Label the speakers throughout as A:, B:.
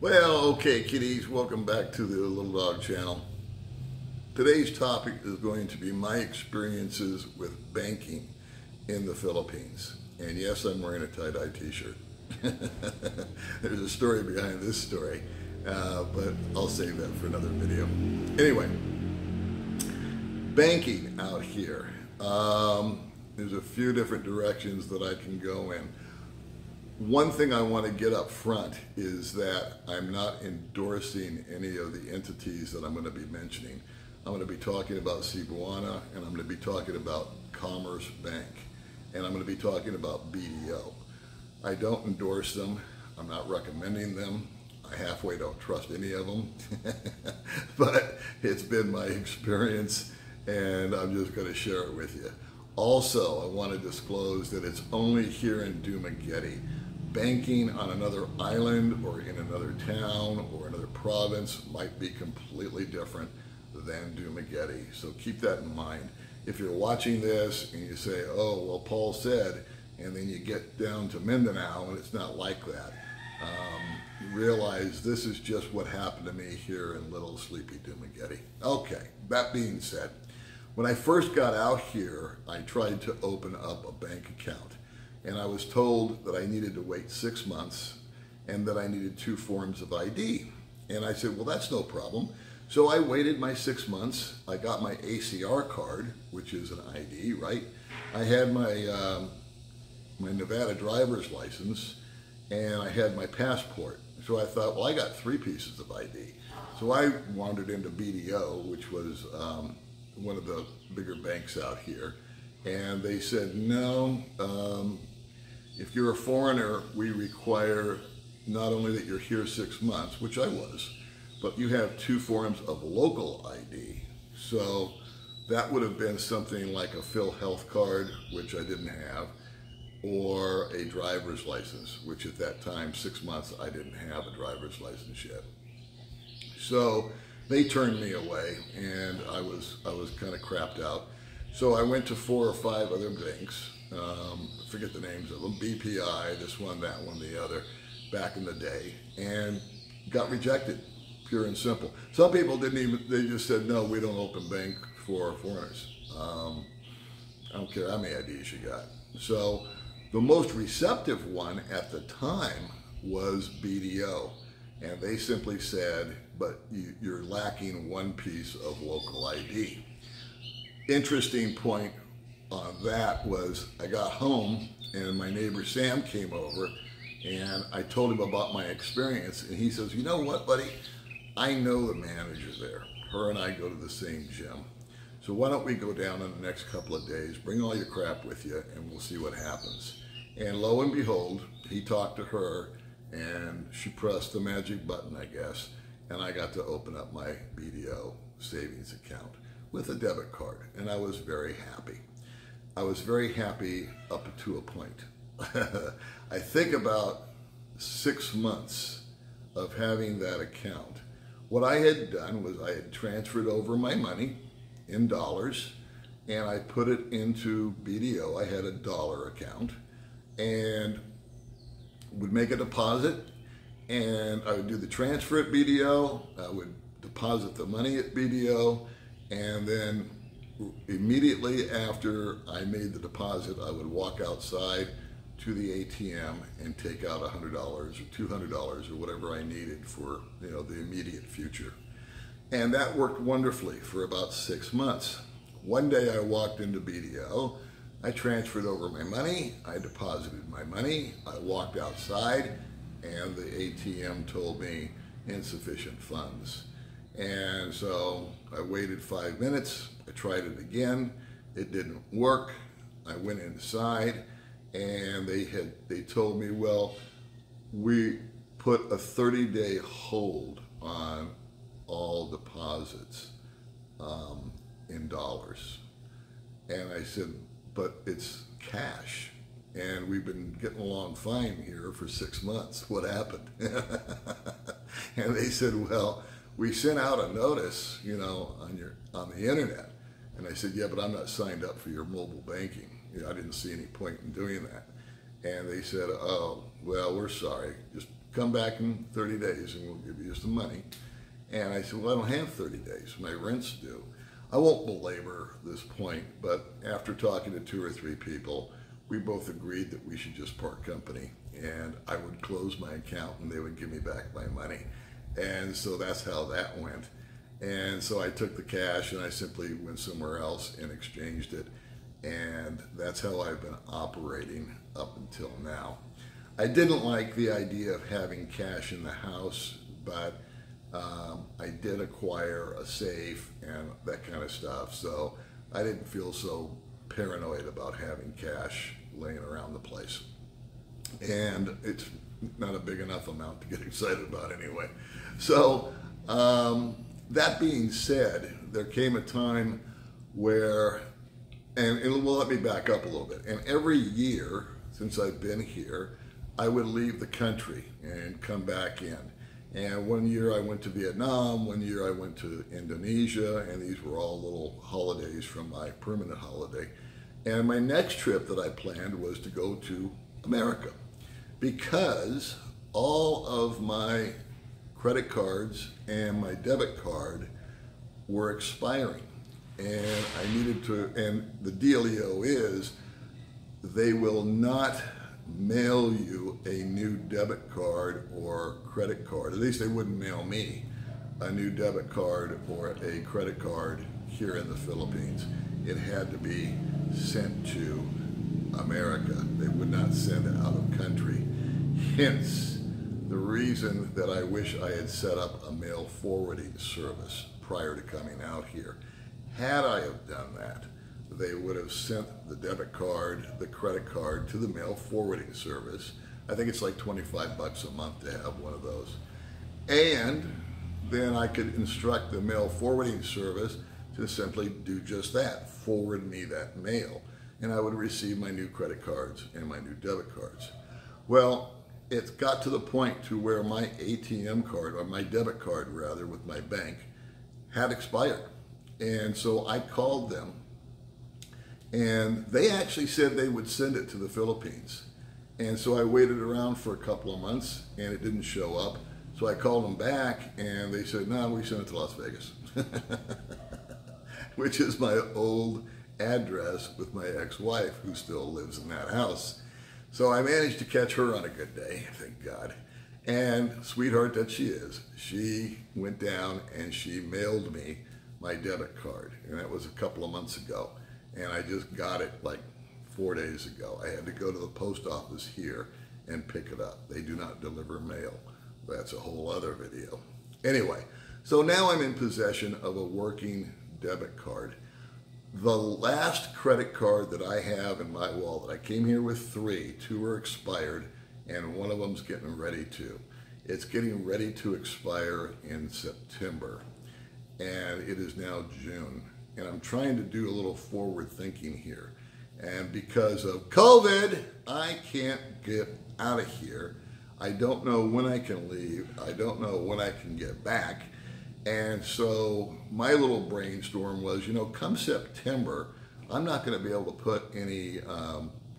A: Well, okay, kiddies, welcome back to the Little Dog channel. Today's topic is going to be my experiences with banking in the Philippines. And yes, I'm wearing a tie-dye t-shirt. There's a story behind this story, but I'll save that for another video. Anyway, banking out here. There's a few different directions that I can go in. One thing I want to get up front is that I'm not endorsing any of the entities that I'm going to be mentioning. I'm going to be talking about Cebuana, and I'm going to be talking about Commerce Bank, and I'm going to be talking about BDO. I don't endorse them. I'm not recommending them. I halfway don't trust any of them, but it's been my experience, and I'm just going to share it with you. Also, I want to disclose that it's only here in Dumaguete. Banking on another island or in another town or another province might be completely different than Dumaguete. So keep that in mind. If you're watching this and you say, oh, well, Paul said, and then you get down to Mindanao and it's not like that, realize this is just what happened to me here in little sleepy Dumaguete. Okay, that being said, when I first got out here, I tried to open up a bank account. And I was told that I needed to wait 6 months and that I needed 2 forms of ID. And I said, well, that's no problem. So I waited my 6 months. I got my ACR card, which is an ID, right? I had my, my Nevada driver's license, and I had my passport. So I thought, well, I got 3 pieces of ID. So I wandered into BDO, which was one of the bigger banks out here. And they said, no, if you're a foreigner, we require not only that you're here 6 months, which I was, but you have 2 forms of local ID. So that would have been something like a PhilHealth card, which I didn't have, or a driver's license, which at that time, 6 months, I didn't have a driver's license yet. So they turned me away, and I was kind of crapped out. So I went to 4 or 5 other banks, forget the names of them, BPI, this one, that one, the other, back in the day, and got rejected, pure and simple. Some people didn't even, they just said, no, we don't open bank for foreigners. I don't care how many IDs you got. So the most receptive one at the time was BDO, and they simply said, but you're lacking 1 piece of local ID. Interesting point on that was I got home and my neighbor Sam came over and I told him about my experience, and he says, you know what, buddy, I know the manager there. Her and I go to the same gym. So why don't we go down in the next couple of days, bring all your crap with you, and we'll see what happens. And lo and behold, he talked to her and she pressed the magic button, I guess, and I got to open up my BDO savings account with a debit card, and I was very happy. I was very happy up to a point. I think about 6 months of having that account. What I had done was I had transferred over my money in dollars, and I put it into BDO. I had a dollar account, and would make a deposit, and I would do the transfer at BDO. I would deposit the money at BDO, and then immediately after I made the deposit, I would walk outside to the ATM and take out $100 or $200 or whatever I needed for, you know, the immediate future. And that worked wonderfully for about 6 months. One day I walked into BDO, I transferred over my money, I deposited my money, I walked outside, and the ATM told me insufficient funds. And so I waited 5 minutes, I tried it again, it didn't work. I went inside and they told me, well, we put a 30-day hold on all deposits in dollars. And I said, but it's cash, and we've been getting along fine here for 6 months. What happened? And they said, well, we sent out a notice, you know, on the internet. And I said, yeah, but I'm not signed up for your mobile banking. You know, I didn't see any point in doing that. And they said, oh, well, we're sorry. Just come back in 30 days and we'll give you some money. And I said, well, I don't have 30 days. My rent's due. I won't belabor this point, but after talking to 2 or 3 people, we both agreed that we should just part company, and I would close my account and they would give me back my money. And so that's how that went. And so I took the cash and I simply went somewhere else and exchanged it. And that's how I've been operating up until now. I didn't like the idea of having cash in the house, but I did acquire a safe and that kind of stuff. So I didn't feel so paranoid about having cash laying around the place. And it's not a big enough amount to get excited about anyway. So that being said, there came a time where, and well, let me back up a little bit. And every year since I've been here, I would leave the country and come back in. And one year I went to Vietnam, one year I went to Indonesia, and these were all little holidays from my permanent holiday. And my next trip that I planned was to go to America, because all of my credit cards and my debit card were expiring. And I needed to, and the dealio is they will not mail you a new debit card or credit card. At least they wouldn't mail me a new debit card or a credit card here in the Philippines. It had to be sent to America. They would not send it out of country. Hence the reason that I wish I had set up a mail forwarding service prior to coming out here. Had I have done that, they would have sent the debit card, the credit card to the mail forwarding service. I think it's like 25 bucks a month to have one of those. And then I could instruct the mail forwarding service to simply do just that, forward me that mail. And I would receive my new credit cards and my new debit cards. Well, it's got to the point to where my ATM card, or my debit card rather, with my bank had expired. And so I called them, and they actually said they would send it to the Philippines. And so I waited around for a couple of months and it didn't show up. So I called them back and they said, no, we sent it to Las Vegas, which is my old address with my ex-wife, who still lives in that house. So I managed to catch her on a good day, thank God. And sweetheart that she is, she went down and she mailed me my debit card. And that was a couple of months ago. And I just got it like 4 days ago. I had to go to the post office here and pick it up. They do not deliver mail. That's a whole other video. Anyway, so now I'm in possession of a working debit card. The last credit card that I have in my wallet, I came here with 3. 2 are expired, and one of them's getting ready to. It's getting ready to expire in September, and it is now June. And I'm trying to do a little forward thinking here. And because of COVID, I can't get out of here. I don't know when I can leave. I don't know when I can get back. And so my little brainstorm was, you know, come September, I'm not going to be able to put any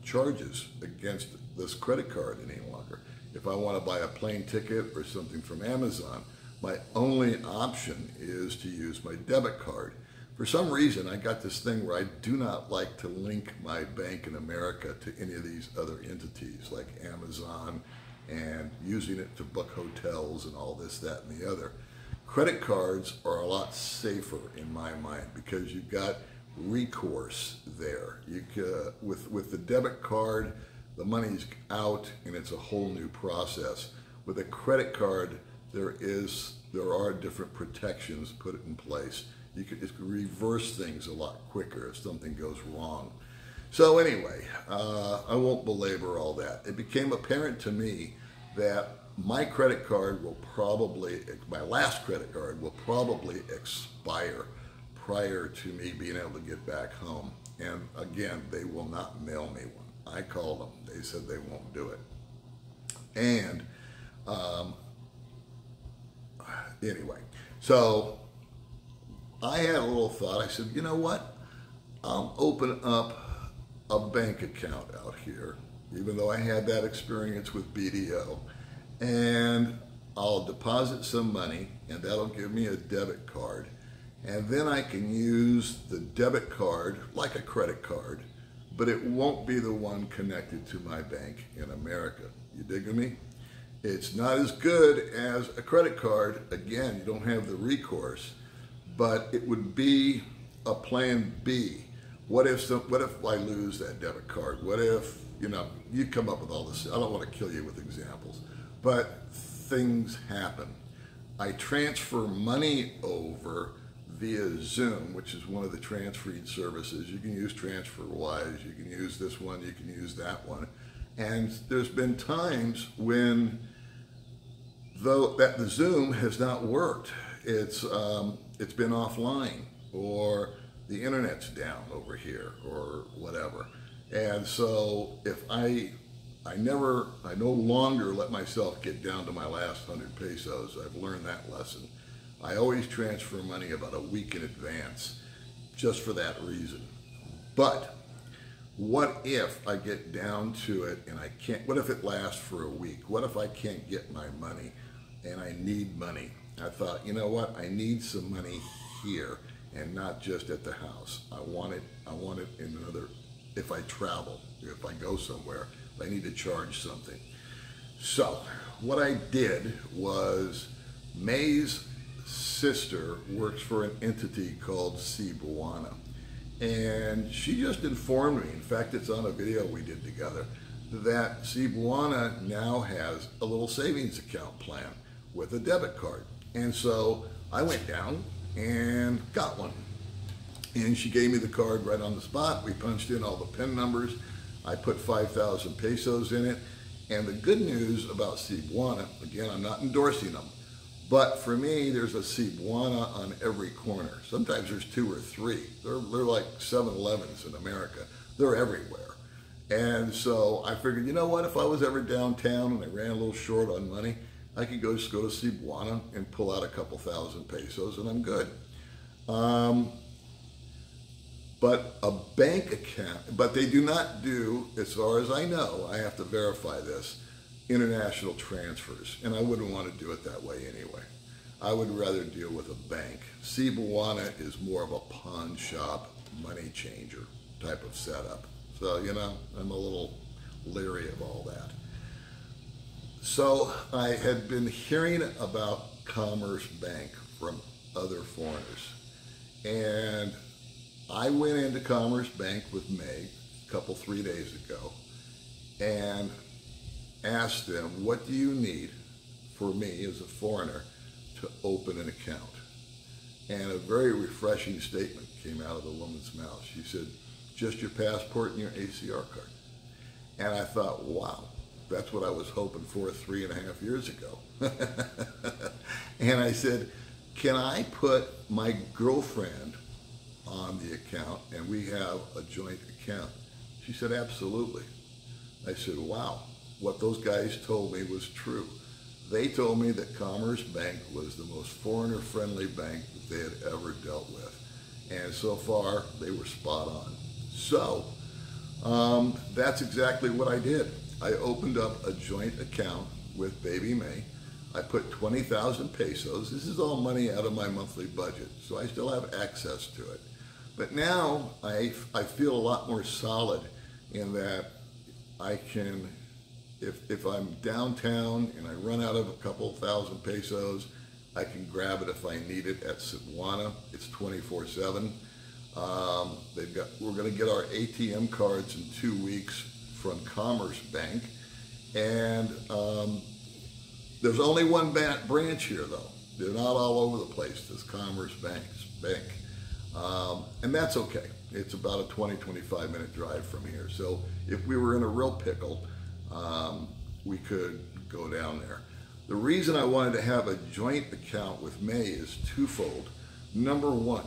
A: charges against this credit card any longer. If I want to buy a plane ticket or something from Amazon, my only option is to use my debit card. For some reason, I got this thing where I do not like to link my bank in America to any of these other entities like Amazon and using it to book hotels and all this, that, and the other. Credit cards are a lot safer in my mind because you've got recourse there. With the debit card, the money's out and it's a whole new process. With a credit card, there are different protections put in place. You can reverse things a lot quicker if something goes wrong. So anyway, I won't belabor all that. It became apparent to me that my credit card will probably, my last credit card will probably expire prior to me being able to get back home. And again, they will not mail me one. I called them. They said they won't do it. And anyway, so I had a little thought. I said, you know what? I'll open up a bank account out here, even though I had that experience with BDO. and I'll deposit some money, and that'll give me a debit card. And then I can use the debit card like a credit card, but it won't be the one connected to my bank in America. You digging me? It's not as good as a credit card. Again, you don't have the recourse, but it would be a plan B. What if I lose that debit card? What if, you come up with all this. I don't want to kill you with examples, but things happen. I transfer money over via Zoom, which is one of the transferring services. You can use TransferWise, you can use this one, you can use that one. And there's been times when the Zoom has not worked. It's been offline, or the internet's down over here, or whatever. And so if I no longer let myself get down to my last 100 pesos. I've learned that lesson. I always transfer money about a week in advance, just for that reason. But what if I get down to it and I can't, what if it lasts for a week? What if I can't get my money and I need money? I thought, you know what? I need some money here and not just at the house. I want it in another, if I travel, if I go somewhere, I need to charge something. So what I did was, May's sister works for an entity called Cebuana, and she just informed me, in fact it's on a video we did together, that Cebuana now has a little savings account plan with a debit card. And so I went down and got one, and she gave me the card right on the spot. We punched in all the PIN numbers. I put 5,000 pesos in it. And the good news about Cebuana, again, I'm not endorsing them, but for me, there's a Cebuana on every corner. Sometimes there's 2 or 3. They're like 7-Elevens in America. They're everywhere. And so I figured, you know what, if I was ever downtown and I ran a little short on money, I could just go to Cebuana and pull out a couple thousand pesos and I'm good. But a bank account, but they do not do, as far as I know, I have to verify this, international transfers. And I wouldn't want to do it that way anyway. I would rather deal with a bank. Cebuana is more of a pawn shop, money changer type of setup. So, I'm a little leery of all that. So I had been hearing about Commerce Bank from other foreigners. And I went into Commerce Bank with May a 3 days ago and asked them, what do you need for me as a foreigner to open an account? And a very refreshing statement came out of the woman's mouth. She said, just your passport and your ACR card. And I thought, wow, that's what I was hoping for 3.5 years ago. And I said, can I put my girlfriend on the account and we have a joint account? She said, absolutely. I said, wow, what those guys told me was true. They told me that Commerce Bank was the most foreigner-friendly bank that they had ever dealt with. And so far, they were spot on. So, that's exactly what I did. I opened up a joint account with Baby May. I put 20,000 pesos. This is all money out of my monthly budget, so I still have access to it. But now I feel a lot more solid in that I can, if I'm downtown and I run out of a couple thousand pesos, I can grab it if I need it at Cebuana. It's 24/7. We're going to get our ATM cards in 2 weeks from Commerce Bank, and there's only one branch here though. They're not all over the place, this Commerce Bank. And that's okay. It's about a 20-25 minute drive from here. So if we were in a real pickle, we could go down there. The reason I wanted to have a joint account with May is twofold. Number one,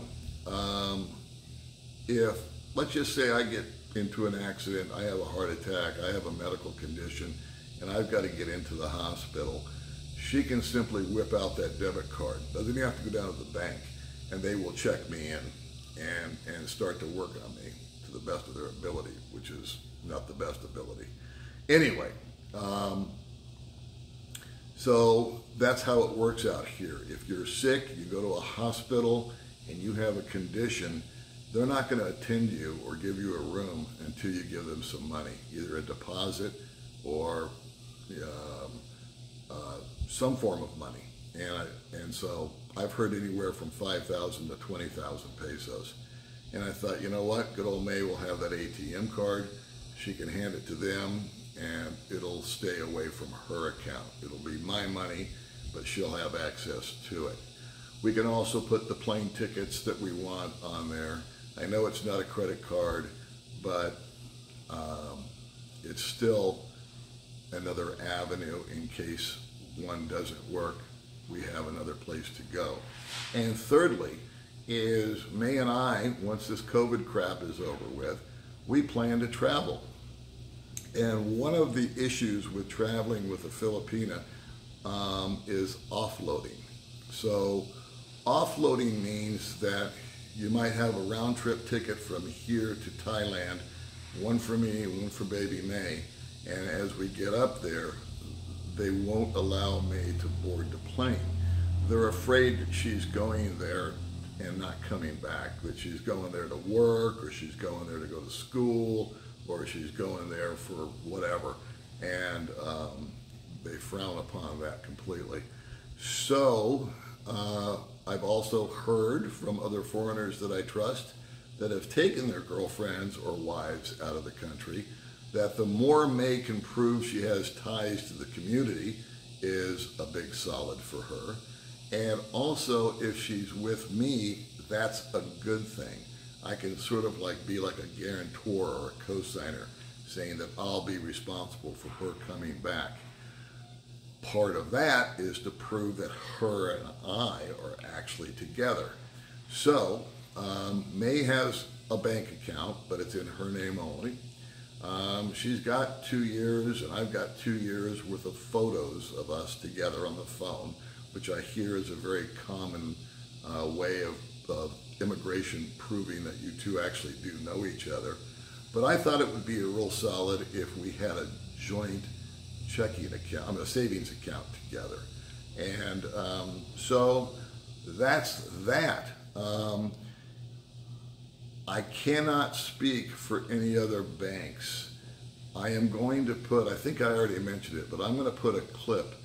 A: if, let's just say I get into an accident, I have a heart attack, I have a medical condition, and I've got to get into the hospital, she can simply whip out that debit card. Doesn't even have to go down to the bank, and they will check me in and start to work on me to the best of their ability, which is not the best ability. Anyway, So that's how it works out here. If you're sick, you go to a hospital and you have a condition, they're not going to attend you or give you a room until you give them some money, either a deposit or some form of money. And so I've heard anywhere from 5,000 to 20,000 pesos. And I thought, you know what, good old May will have that ATM card. She can hand it to them and it'll stay away from her account. It'll be my money, but she'll have access to it. We can also put the plane tickets that we want on there. I know it's not a credit card, but it's still another avenue in case one doesn't work. We have another place to go. And thirdly is May and I, once this COVID crap is over with, we plan to travel. And one of the issues with traveling with a Filipina is offloading. So offloading means that you might have a round trip ticket from here to Thailand, one for me, one for baby May. And as we get up there, they won't allow May to board the plane. They're afraid that she's going there and not coming back, that she's going there to work, or she's going there to go to school, or she's going there for whatever. And they frown upon that completely. So I've also heard from other foreigners that I trust that have taken their girlfriends or wives out of the country, that the more May can prove she has ties to the community is a big solid for her. And also, if she's with me, that's a good thing. I can sort of like be like a guarantor or a co-signer, saying that I'll be responsible for her coming back. Part of that is to prove that her and I are actually together. So May has a bank account, but it's in her name only. She's got 2 years, and I've got 2 years worth of photos of us together on the phone, which I hear is a very common way of immigration proving that you two actually do know each other. But I thought it would be a real solid if we had a joint checking account, a savings account together. And so that's that. I cannot speak for any other banks. I am going to put, I think I already mentioned it, but I'm going to put a clip,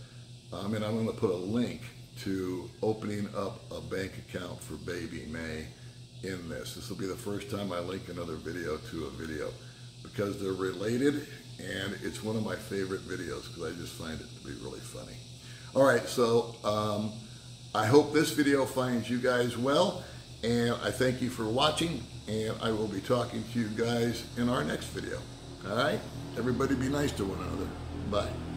A: I'm going to put a link to opening up a bank account for baby May in this. This will be the first time I link another video to a video, because they're related, and it's one of my favorite videos because I just find it to be really funny. All right, so I hope this video finds you guys well, and I thank you for watching, and I will be talking to you guys in our next video. All right? Everybody be nice to one another. Bye.